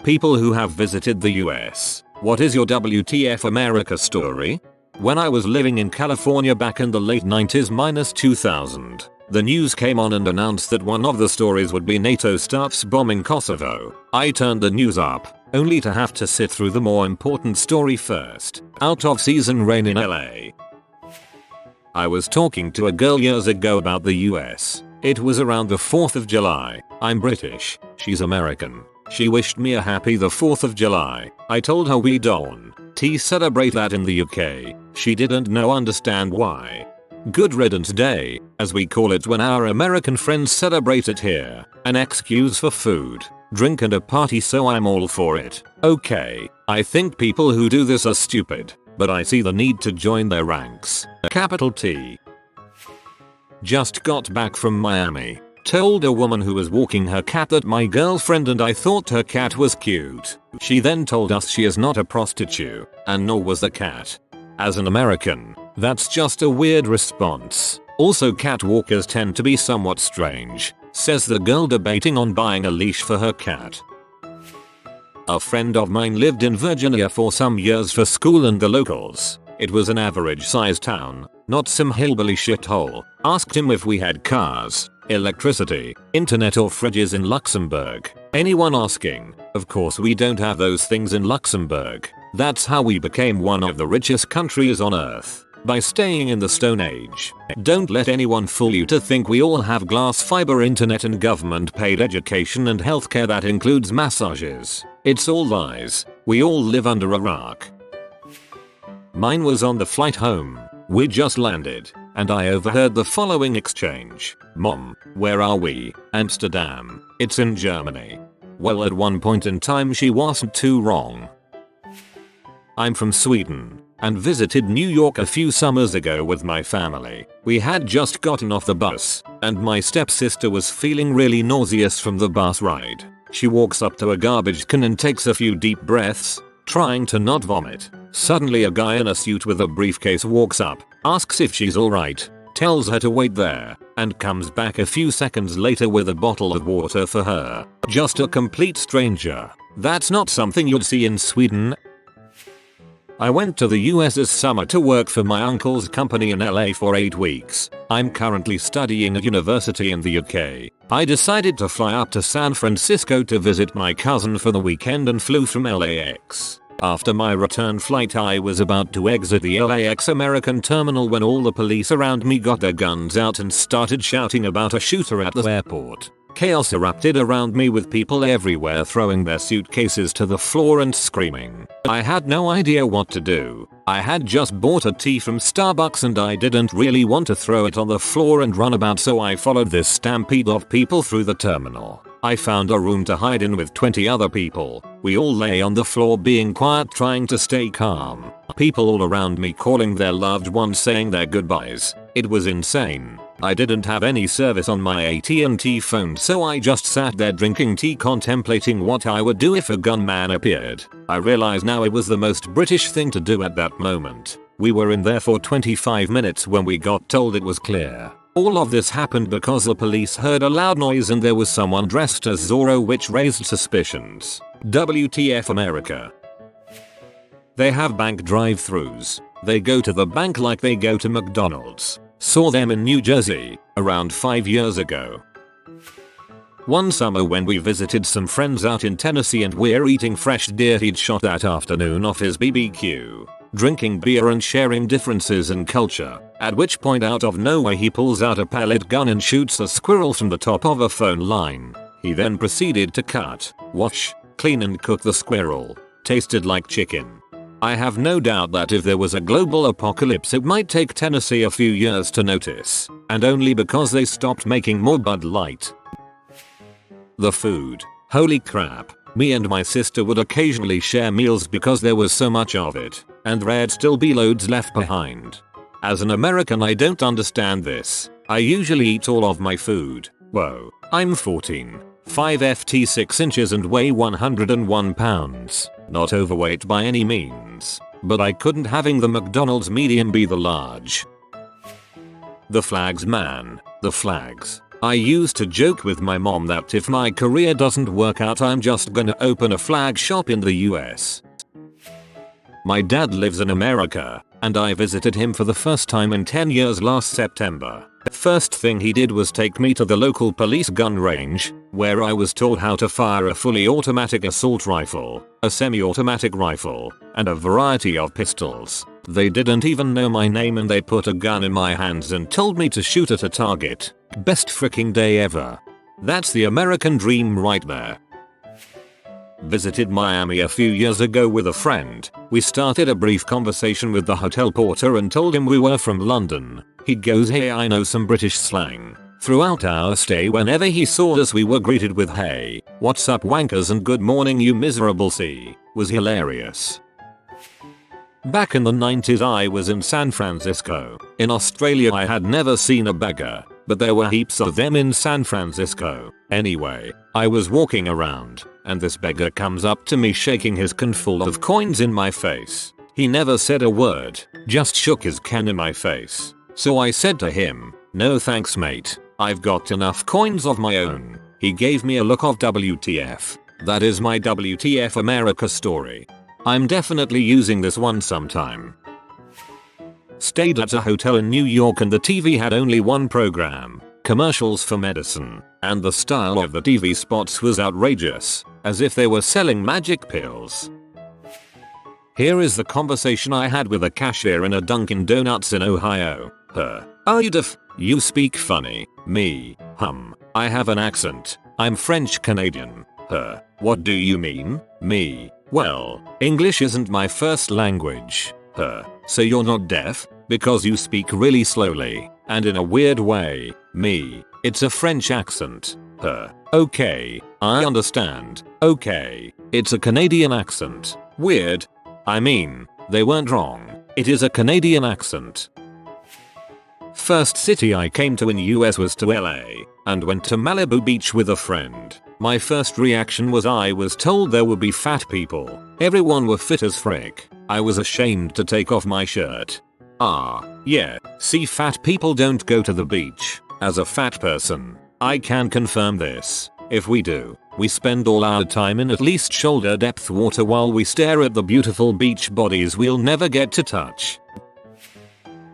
People who have visited the US, what is your WTF America story? When I was living in California back in the late 90s - 2000, the news came on and announced that one of the stories would be NATO starts bombing Kosovo. I turned the news up, only to have to sit through the more important story first. Out of season rain in LA. I was talking to a girl years ago about the US. It was around the 4th of July. I'm British, she's American. She wished me a happy the 4th of July. I told her we don't celebrate that in the UK. She didn't understand why. Good riddance day, as we call it when our American friends celebrate it here. An excuse for food, drink and a party, so I'm all for it. Okay, I think people who do this are stupid, but I see the need to join their ranks. Capital T. Just got back from Miami. Told a woman who was walking her cat that my girlfriend and I thought her cat was cute. She then told us she is not a prostitute, and nor was the cat. As an American, that's just a weird response. Also, cat walkers tend to be somewhat strange, says the girl debating on buying a leash for her cat. A friend of mine lived in Virginia for some years for school, and the locals, it was an average sized town, not some hillbilly shithole, asked him if we had cars, electricity, internet or fridges in Luxembourg. Anyone asking? Of course we don't have those things in Luxembourg. That's how we became one of the richest countries on earth. By staying in the Stone Age. Don't let anyone fool you to think we all have glass fiber internet and government paid education and healthcare that includes massages. It's all lies. We all live under a rock. Mine was on the flight home. We just landed, and I overheard the following exchange. Mom, where are we? Amsterdam. It's in Germany. Well, at one point in time she wasn't too wrong. I'm from Sweden, and visited New York a few summers ago with my family. We had just gotten off the bus, and my stepsister was feeling really nauseous from the bus ride. She walks up to a garbage can and takes a few deep breaths, trying to not vomit. Suddenly a guy in a suit with a briefcase walks up, asks if she's alright, tells her to wait there, and comes back a few seconds later with a bottle of water for her. Just a complete stranger. That's not something you'd see in Sweden. I went to the US this summer to work for my uncle's company in LA for 8 weeks. I'm currently studying at university in the UK. I decided to fly up to San Francisco to visit my cousin for the weekend and flew from LAX. After my return flight, I was about to exit the LAX American terminal when all the police around me got their guns out and started shouting about a shooter at the airport. Chaos erupted around me with people everywhere throwing their suitcases to the floor and screaming. I had no idea what to do. I had just bought a tea from Starbucks and I didn't really want to throw it on the floor and run about, so I followed this stampede of people through the terminal. I found a room to hide in with 20 other people. We all lay on the floor being quiet, trying to stay calm. People all around me calling their loved ones, saying their goodbyes. It was insane. I didn't have any service on my AT&T phone, so I just sat there drinking tea, contemplating what I would do if a gunman appeared. I realize now it was the most British thing to do at that moment. We were in there for 25 minutes when we got told it was clear. All of this happened because the police heard a loud noise and there was someone dressed as Zorro, which raised suspicions. WTF America. They have bank drive-thrus. They go to the bank like they go to McDonald's. Saw them in New Jersey around 5 years ago. One summer when we visited some friends out in Tennessee and we're eating fresh deer he'd shot that afternoon off his BBQ, drinking beer and sharing differences in culture, at which point out of nowhere he pulls out a pellet gun and shoots a squirrel from the top of a phone line. He then proceeded to cut, wash, clean and cook the squirrel. Tasted like chicken. I have no doubt that if there was a global apocalypse it might take Tennessee a few years to notice, and only because they stopped making more Bud Light. The food. Holy crap. Me and my sister would occasionally share meals because there was so much of it, and there'd still be loads left behind. As an American I don't understand this. I usually eat all of my food. Whoa. I'm 14, 5 ft 6 inches and weigh 101 pounds. Not overweight by any means, but I couldn't having the McDonald's medium be the large. The flags man. The flags. I used to joke with my mom that if my career doesn't work out I'm just gonna open a flag shop in the US. My dad lives in America, and I visited him for the first time in 10 years last September. First thing he did was take me to the local police gun range, where I was taught how to fire a fully automatic assault rifle, a semi-automatic rifle, and a variety of pistols. They didn't even know my name and they put a gun in my hands and told me to shoot at a target. Best freaking day ever. That's the American dream right there. Visited Miami a few years ago with a friend. We started a brief conversation with the hotel porter and told him we were from London. He goes, "Hey, I know some British slang." Throughout our stay, whenever he saw us we were greeted with "Hey, what's up wankers" and "Good morning you miserable sea." Was hilarious. Back in the 90s I was in San Francisco. In Australia I had never seen a beggar, but there were heaps of them in San Francisco. Anyway, I was walking around, and this beggar comes up to me shaking his can full of coins in my face. He never said a word, just shook his can in my face. So I said to him, "No thanks mate, I've got enough coins of my own." He gave me a look of WTF. That is my WTF America story. I'm definitely using this one sometime. Stayed at a hotel in New York and the TV had only one program, commercials for medicine, and the style of the TV spots was outrageous, as if they were selling magic pills. Here is the conversation I had with a cashier in a Dunkin' Donuts in Ohio. Her. "Oh you speak funny." Me. I have an accent. I'm French Canadian. Her. "What do you mean?" Me. "Well, English isn't my first language." Her. "So you're not deaf? Because you speak really slowly, and in a weird way." Me. "It's a French accent." Her. "Okay, I understand. Okay, it's a Canadian accent. Weird. I mean, they weren't wrong. It is a Canadian accent." First city I came to in US was to LA, and went to Malibu Beach with a friend. My first reaction was I was told there would be fat people. Everyone were fit as frick. I was ashamed to take off my shirt. Yeah, see, fat people don't go to the beach. As a fat person, I can confirm this. If we do, we spend all our time in at least shoulder depth water while we stare at the beautiful beach bodies we'll never get to touch.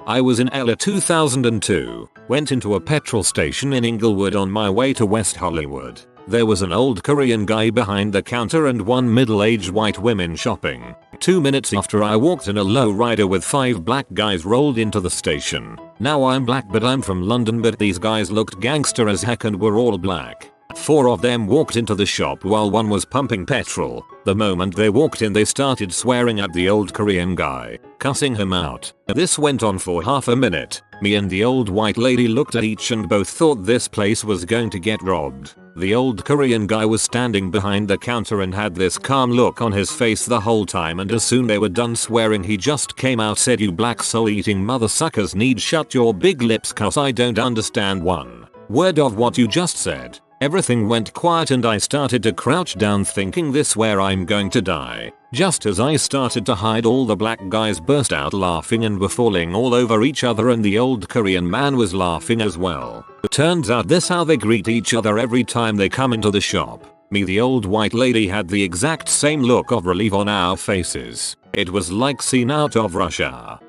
I was in LA 2002, went into a petrol station in Inglewood on my way to West Hollywood. There was an old Korean guy behind the counter and one middle-aged white woman shopping. 2 minutes after I walked in, a lowrider with 5 black guys rolled into the station. Now I'm black but I'm from London, but these guys looked gangster as heck and were all black. 4 of them walked into the shop while one was pumping petrol. The moment they walked in they started swearing at the old Korean guy, cussing him out. This went on for half a minute. Me and the old white lady looked at each and both thought this place was going to get robbed. The old Korean guy was standing behind the counter and had this calm look on his face the whole time, and as soon they were done swearing he just came out, said, "You black soul eating mother suckers need shut your big lips cause I don't understand one word of what you just said." Everything went quiet and I started to crouch down thinking this where I'm going to die. Just as I started to hide, all the black guys burst out laughing and were falling all over each other, and the old Korean man was laughing as well. Turns out this how they greet each other every time they come into the shop. Me, the old white lady had the exact same look of relief on our faces. It was like scene out of Rush Hour.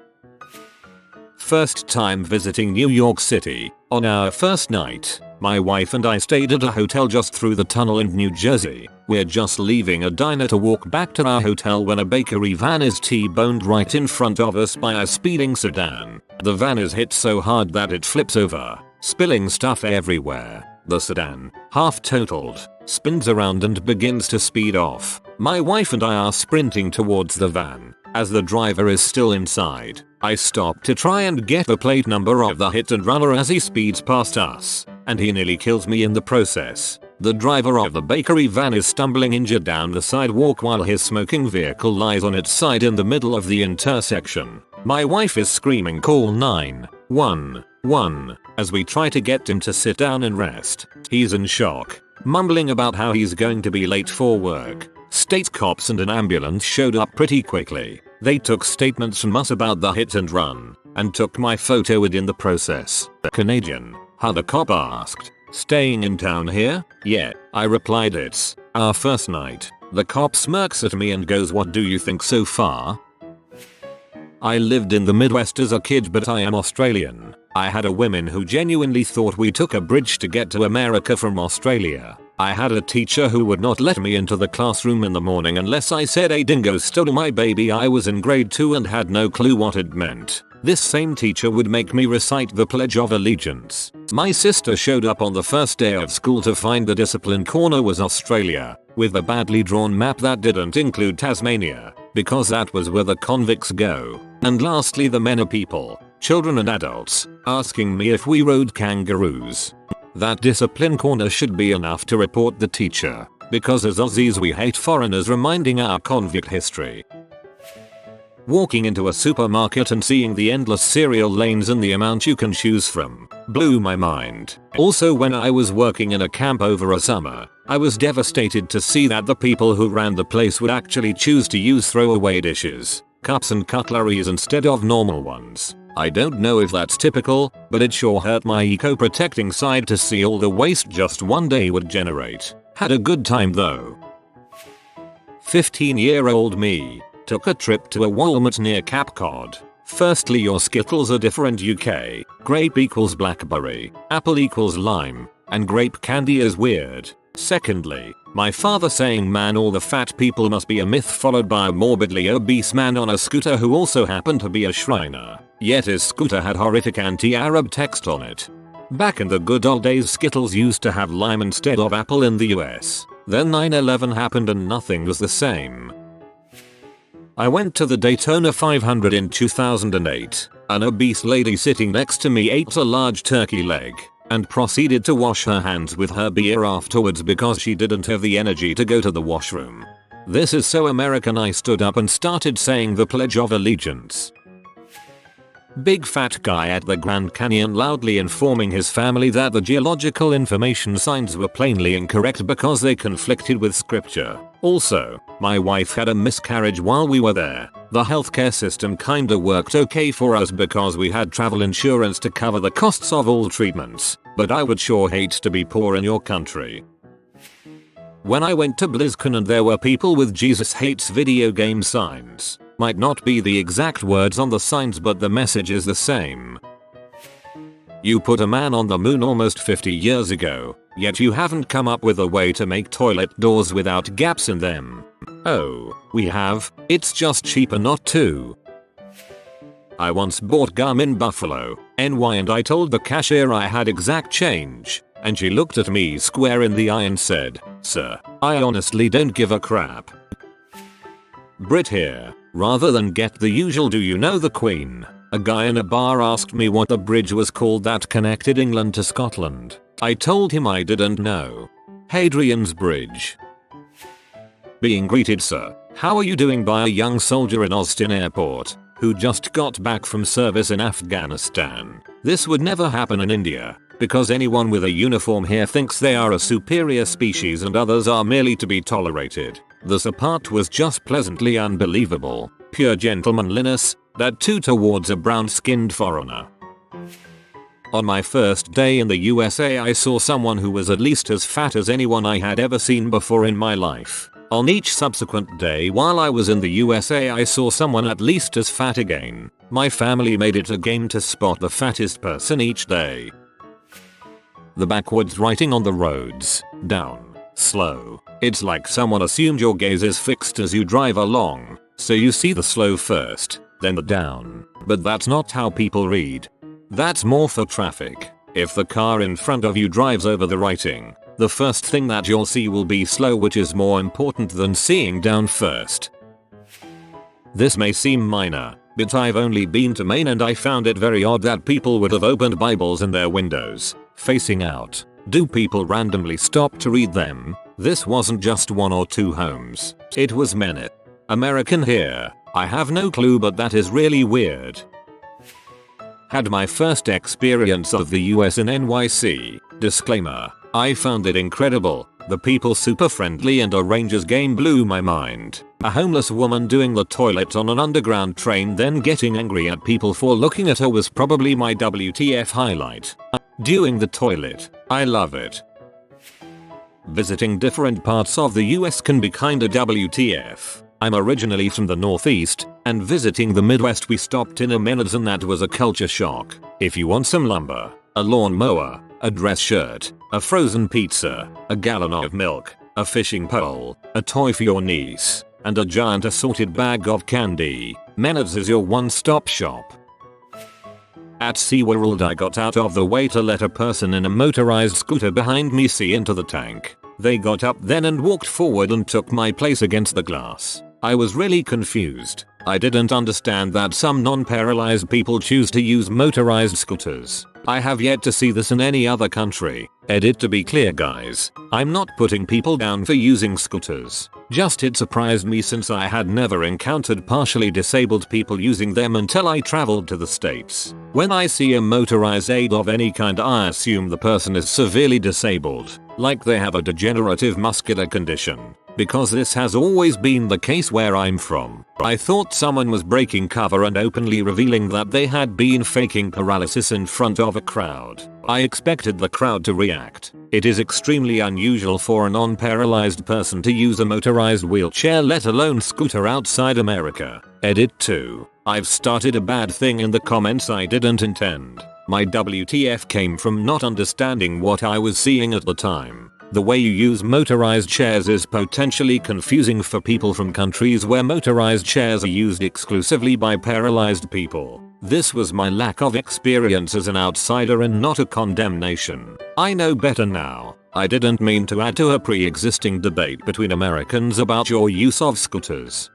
First time visiting New York City. On our first night, my wife and I stayed at a hotel just through the tunnel in New Jersey. We're just leaving a diner to walk back to our hotel when a bakery van is T-boned right in front of us by a speeding sedan. The van is hit so hard that it flips over, spilling stuff everywhere. The sedan, half totaled, spins around and begins to speed off. My wife and I are sprinting towards the van. As the driver is still inside, I stop to try and get the plate number of the hit and runner as he speeds past us, and he nearly kills me in the process. The driver of the bakery van is stumbling injured down the sidewalk while his smoking vehicle lies on its side in the middle of the intersection. My wife is screaming, "Call 911, as we try to get him to sit down and rest. He's in shock, mumbling about how he's going to be late for work. State cops and an ambulance showed up pretty quickly. They took statements from us about the hit and run, and took my photo in the process. Canadian, how the cop asked, Staying in town here? Yeah, I replied, it's our first night. The cop smirks at me and goes, what do you think so far? I lived in the Midwest as a kid, but I am Australian. I had a woman who genuinely thought we took a bridge to get to America from Australia. I had a teacher who would not let me into the classroom in the morning unless I said a dingo stole my baby. I was in grade 2 and had no clue what it meant. This same teacher would make me recite the Pledge of Allegiance. My sister showed up on the first day of school to find the discipline corner was Australia, with a badly drawn map that didn't include Tasmania, because that was where the convicts go. And lastly, the men are people, children and adults, asking me if we rode kangaroos. That discipline corner should be enough to report the teacher, because as Aussies we hate foreigners reminding our convict history. Walking into a supermarket and seeing the endless cereal lanes and the amount you can choose from blew my mind. Also, when I was working in a camp over a summer, I was devastated to see that the people who ran the place would actually choose to use throwaway dishes, cups and cutleries instead of normal ones. I don't know if that's typical, but it sure hurt my eco-protecting side to see all the waste just one day would generate. Had a good time though. 15-year-old me took a trip to a Walmart near Cape Cod. Firstly, your Skittles are different UK. Grape equals blackberry, apple equals lime, and grape candy is weird. Secondly, my father saying man all the fat people must be a myth, followed by a morbidly obese man on a scooter who also happened to be a Shriner, yet his scooter had horrific anti-Arab text on it. Back in the good old days, Skittles used to have lime instead of apple in the US. Then 9/11 happened and nothing was the same. I went to the Daytona 500 in 2008. An obese lady sitting next to me ate a large turkey leg and proceeded to wash her hands with her beer afterwards because she didn't have the energy to go to the washroom. This is so American. I stood up and started saying the Pledge of Allegiance. Big fat guy at the Grand Canyon loudly informing his family that the geological information signs were plainly incorrect because they conflicted with scripture. Also, my wife had a miscarriage while we were there. The healthcare system kinda worked okay for us because we had travel insurance to cover the costs of all treatments, but I would sure hate to be poor in your country. When I went to BlizzCon and there were people with Jesus hates video game signs. Might not be the exact words on the signs, but the message is the same. You put a man on the moon almost 50 years ago, yet you haven't come up with a way to make toilet doors without gaps in them. Oh, we have, it's just cheaper not to. I once bought gum in Buffalo, NY, and I told the cashier I had exact change, and she looked at me square in the eye and said, "Sir, I honestly don't give a crap." Brit here. Rather than get the usual "do you know the Queen?" a guy in a bar asked me what the bridge was called that connected England to Scotland. I told him I didn't know. Hadrian's Bridge. Being greeted, "Sir, how are you doing?" by a young soldier in Austin Airport who just got back from service in Afghanistan. This would never happen in India, because anyone with a uniform here thinks they are a superior species and others are merely to be tolerated. The support was just pleasantly unbelievable. Pure gentlemanliness, that too towards a brown-skinned foreigner. On my first day in the USA, I saw someone who was at least as fat as anyone I had ever seen before in my life. On each subsequent day while I was in the USA, I saw someone at least as fat again. My family made it a game to spot the fattest person each day. The backwards writing on the roads. Down. Slow. It's like someone assumed your gaze is fixed as you drive along, so you see the slow first, then the down. But that's not how people read. That's more for traffic. If the car in front of you drives over the writing, the first thing that you'll see will be slow, which is more important than seeing down first. This may seem minor, but I've only been to Maine and I found it very odd that people would have opened Bibles in their windows, facing out. Do people randomly stop to read them? This wasn't just one or two homes. It was many. American here. I have no clue, but that is really weird. Had my first experience of the US in NYC. Disclaimer. I found it incredible. The people super friendly and a Rangers game blew my mind. A homeless woman doing the toilet on an underground train then getting angry at people for looking at her was probably my WTF highlight. Doing the toilet. I love it. Visiting different parts of the US can be kinda WTF. I'm originally from the Northeast, and visiting the Midwest we stopped in a Menards and that was a culture shock. If you want some lumber, a lawn mower, a dress shirt, a frozen pizza, a gallon of milk, a fishing pole, a toy for your niece, and a giant assorted bag of candy, Menards is your one-stop shop. At SeaWorld I got out of the way to let a person in a motorized scooter behind me see into the tank. They got up then and walked forward and took my place against the glass. I was really confused. I didn't understand that some non-paralyzed people choose to use motorized scooters. I have yet to see this in any other country. Edit to be clear guys, I'm not putting people down for using scooters. Just it surprised me since I had never encountered partially disabled people using them until I traveled to the States. When I see a motorized aid of any kind I assume the person is severely disabled, like they have a degenerative muscular condition. Because this has always been the case where I'm from. I thought someone was breaking cover and openly revealing that they had been faking paralysis in front of a crowd. I expected the crowd to react. It is extremely unusual for a non-paralyzed person to use a motorized wheelchair, let alone scooter, outside America. Edit 2. I've started a bad thing in the comments I didn't intend. My WTF came from not understanding what I was seeing at the time. The way you use motorized chairs is potentially confusing for people from countries where motorized chairs are used exclusively by paralyzed people. This was my lack of experience as an outsider and not a condemnation. I know better now. I didn't mean to add to a pre-existing debate between Americans about your use of scooters.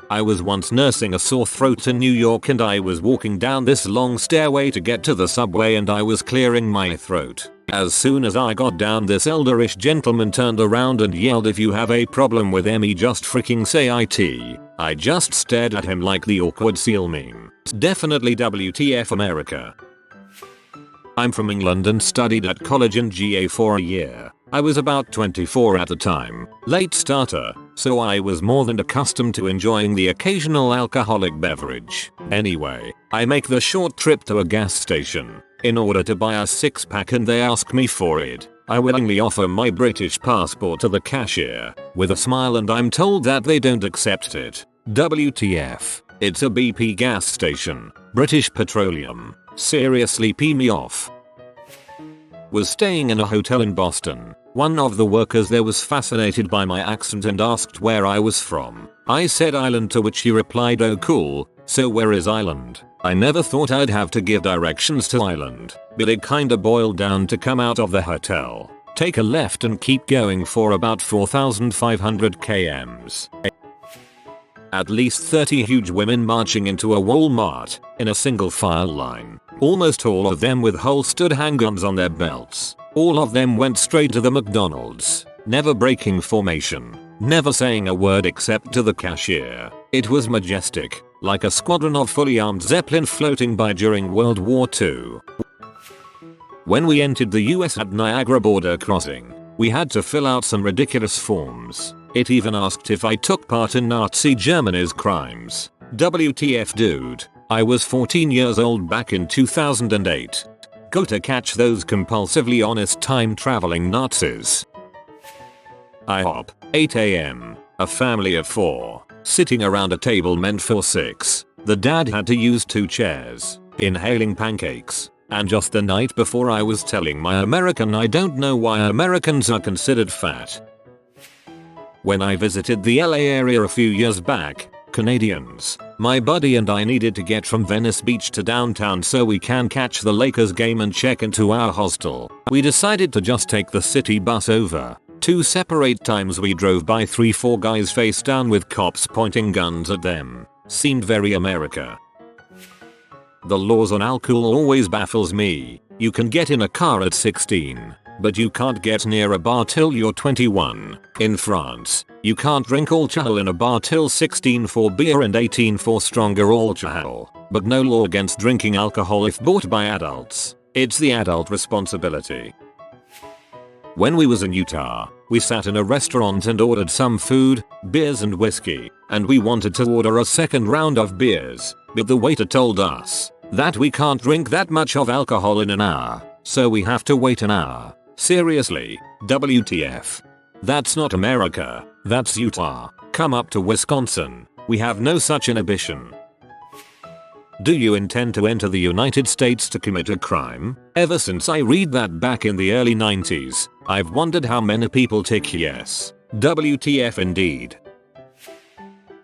I was once nursing a sore throat in New York and I was walking down this long stairway to get to the subway and I was clearing my throat. As soon as I got down, this elderish gentleman turned around and yelled, "If you have a problem with me, just freaking say it." I just stared at him like the awkward seal meme. Definitely WTF America. I'm from England and studied at college in GA for a year. I was about 24 at the time, late starter, so I was more than accustomed to enjoying the occasional alcoholic beverage. Anyway, I make the short trip to a gas station in order to buy a 6-pack and they ask me for it. I willingly offer my British passport to the cashier with a smile and I'm told that they don't accept it. WTF. It's a BP gas station. British Petroleum. Seriously pee me off. Was staying in a hotel in Boston. One of the workers there was fascinated by my accent and asked where I was from. I said Ireland, to which he replied, "Oh cool, so where is Ireland?" I never thought I'd have to give directions to Ireland, but it kinda boiled down to come out of the hotel, take a left and keep going for about 4,500 kms. At least 30 huge women marching into a Walmart in a single file line. Almost all of them with holstered handguns on their belts. All of them went straight to the McDonald's, never breaking formation, never saying a word except to the cashier. It was majestic, like a squadron of fully armed Zeppelin floating by during World War II. When we entered the US at Niagara border crossing, we had to fill out some ridiculous forms. It even asked if I took part in Nazi Germany's crimes. WTF dude. I was 14 years old back in 2008. Go to catch those compulsively honest time traveling Nazis. IHOP, 8 AM. A family of 4, sitting around a table meant for 6. The dad had to use 2 chairs, inhaling pancakes. And just the night before I was telling my American I don't know why Americans are considered fat. When I visited the LA area a few years back, Canadians, my buddy and I needed to get from Venice Beach to downtown so we can catch the Lakers game and check into our hostel. We decided to just take the city bus over. 2 separate times we drove by 3-4 guys face down with cops pointing guns at them. Seemed very America. The laws on alcohol always baffles me. You can get in a car at 16, but you can't get near a bar till you're 21. In France, you can't drink alcohol in a bar till 16 for beer and 18 for stronger alcohol, but no law against drinking alcohol if bought by adults. It's the adult responsibility. When we was in Utah, we sat in a restaurant and ordered some food, beers and whiskey, and we wanted to order a second round of beers, but the waiter told us That we can't drink that much of alcohol in an hour, so we have to wait an hour. Seriously, WTF? That's not America, that's Utah. Come up to Wisconsin. We have no such inhibition. Do you intend to enter the United States to commit a crime? Ever since I read that back in the early 90s, I've wondered how many people tick yes. WTF indeed.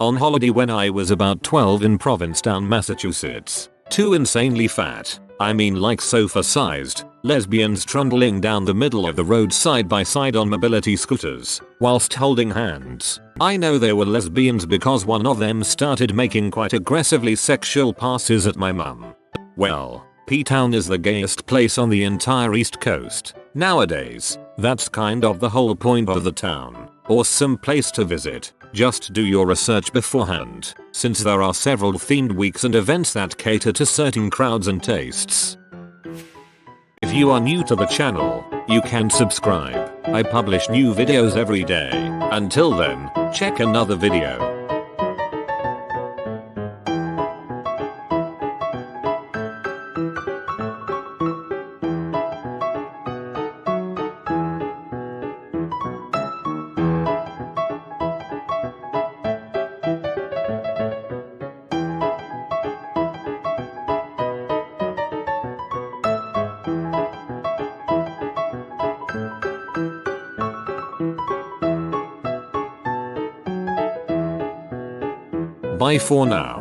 On holiday when I was about 12 in Provincetown, Massachusetts, two insanely fat, I mean like sofa-sized, lesbians trundling down the middle of the road side by side on mobility scooters, whilst holding hands. I know they were lesbians because one of them started making quite aggressively sexual passes at my mum. Well, P-Town is the gayest place on the entire East Coast. Nowadays, that's kind of the whole point of the town. Awesome place to visit. Just do your research beforehand, since there are several themed weeks and events that cater to certain crowds and tastes. If you are new to the channel, you can subscribe. I publish new videos every day. Until then, check another video. Bye for now.